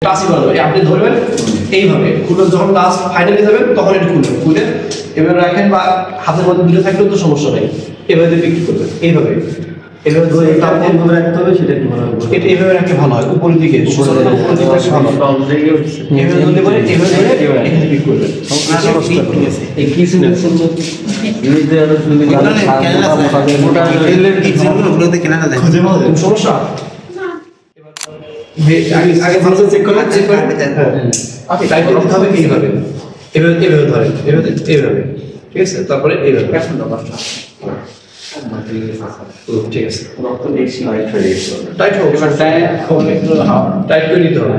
টাচই করা যাবে আপনি ধরবেন এইভাবে খুলে যখন লাস্ট ফাইনালে যাবেন তখন এটা খুলে এভাবে রাখেন বা হাতের মধ্যে দূরে থাকলেও তো সমস্যা নেই এভাবে বিক্রি করবেন এইভাবে এভাবে ধরে এটা আপনি এভাবে রাখতে হবে সেটা কি ভালো হবে এটা এভাবে রাখলে ভালো হয় উপরের দিকে উপরের দিকে ভালো এভাবে ধরে পরে এভাবে ধরে এখানে বিক্রি করবেন ঠিক আছে এই কিছু নিজে আর শুনে ওগুলোতে কেনা না যায় সমস্যা আগে ভালো চেক করে আপনি টাইপ করতে হবে এইভাবে এভাবে ধরেন এইভাবে ঠিক আছে তারপরে এইভাবে ঠিক আছে টাইট হোক এবার টাইট করে দিতে হবে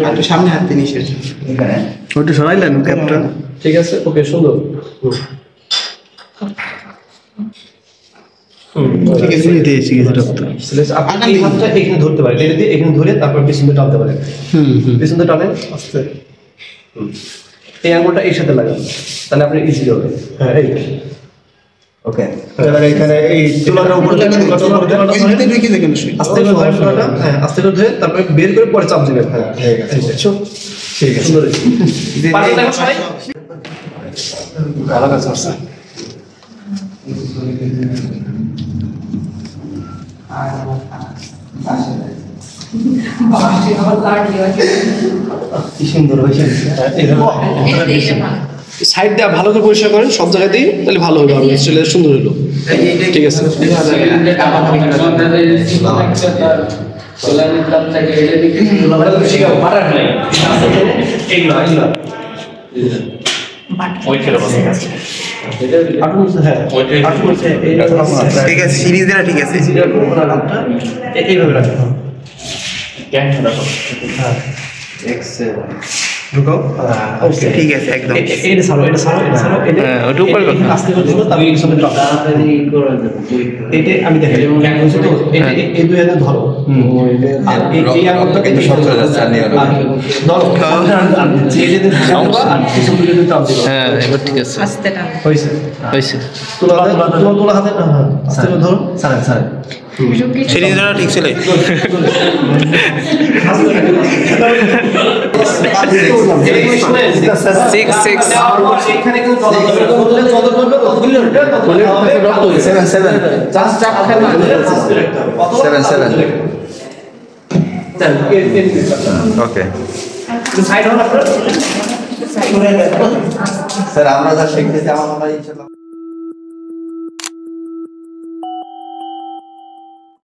একটু সামনে হাত দিয়ে নিয়ে এখানে ওটা সরাইলেন ক্যাপটা ঠিক আছে ওকে সুন্দর ঠিক আছে নিতে এসে গেছে রক্ত আপনি এই হাতটা এখানে ধরতে পারেন এটা দিয়ে এখানে ধরে তারপর পিছনে টানতে পারেন পিছনে টানেন আস্তে এই আঙুলটা এই সাথে লাগান তাহলে আপনি ইজি হবে হ্যাঁ এই ওকে এবার এখানে এই তুলার উপরে তুলাটা রেখে দেখেন আস্তে করে ধরে তুলাটা হ্যাঁ আস্তে করে ধরে তারপরে বের করে পরে চাপ দিবেন হ্যাঁ ঠিক আছে সুন্দর পারবেন না সবাই ভালো কাজ করছেন কি সুন্দর হয়েছে সাইড দিয়ে ভালো করে পরিষ্কার করেন সব জায়গাতেই তাহলে ভালো হবে আর চলে সুন্দর হলো ঠিক আছে ঠিক আছে সিরিজ দেনা ঠিক আছে এইভাবে রাখো ঢুকাও ওকে ঠিক আছে একদম এটা ছাড়ো এটা ওটা উপরে করো আস্তে করে দিও তাহলে এর সাথে তাড়াতাড়ি করে দেব এটা আমি দেখাই এই দুই হাতে ধরো আর এই আঙুলটাকে একটু শর্ট করে যাচ্ছে নিয়ে ধরো ছেড়ে দিতে যাওয়া আর কিছু করে দিতে টান দিও হ্যাঁ এবার ঠিক আছে আস্তে টান হইছে তোলা হাতে আস্তে করে ধরো ছাড়েন সিরিজ দেনা ঠিক ছিল ওকে সাইড হন আপনারা স্যার আমরা যা শিখতেছি আমার ইনশাআল্লাহ